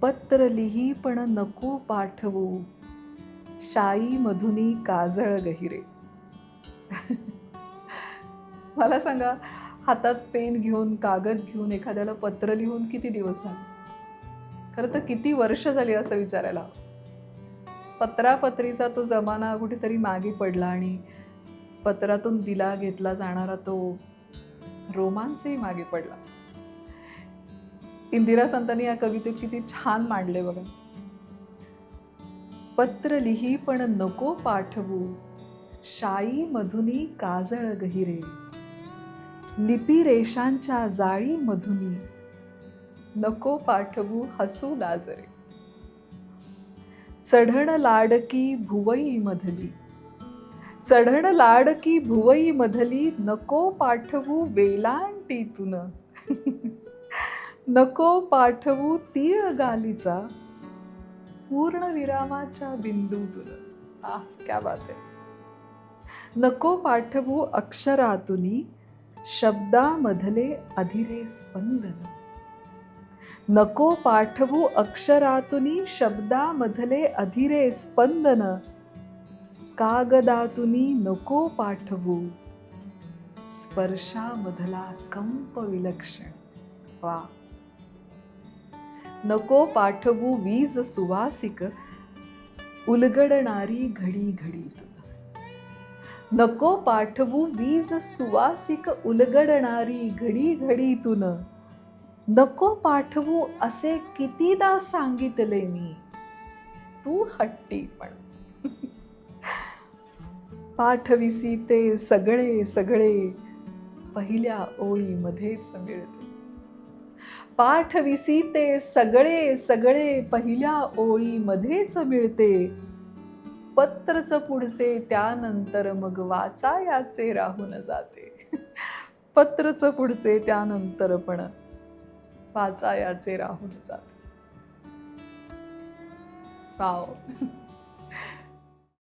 पत्र लिही पण नको पाठवू, शाई मधुनी काजळ गहिरे. मला सांगा, हातात पेन घेऊन कागद घेऊन एखाद्याला पत्र लिहून किती दिवस झाले? खरं तर किती वर्ष झाली असं विचारायला हवं. पत्रापत्रीचा तो जमाना कुठेतरी मागे पडला आणि पत्रातून दिला घेतला जाणारा तो रोमांसही मागे पडला. इंदिरा संतांनी या कवितेत किती छान मांडले बघा. पत्र लिही पण नको पाठवू, शाई मधुनी काजळ गहिरे. लिपी रेषांच्या जाळी मधुनी, नको पाठवू हसू लाजरे. चढण लाडकी भुवई मधली, चढण लाडकी भुवई मधली, नको पाठवू वेलांटीतून. नको पाठवू तीळ गालीचा, पूर्ण विरामाच्या बिंदूतून. क्या बात आहे. नको पाठवू अक्षरातुनी, शब्दामधले अधीरे स्पंदन. नको पाठवू अक्षरातुनी, शब्दामधले अधीरे स्पंदन. कागदातुनी नको पाठवू, स्पर्शामधला कंप विलक्षण. वा. नको पाठवू वीज सुवासिक, उलगडणारी घडी घडीतून. नको पाठवू वीज सुवासिक, उलगडणारी घडी घडीतून. नको पाठवू असे कितीदा सांगितले मी, तू हट्टीपण. पाठविसी ते सगळे सगळे, पहिल्या ओळीमध्येच मिळते. पाठविसी ते सगळे सगळे, पहिल्या ओळीमध्येच मिळते. पत्रच पुढचे त्यानंतर मग वाचायाचे राहून जाते. पत्रच पुढचे त्यानंतर पण वाचायाचे राहून जाते. वाव.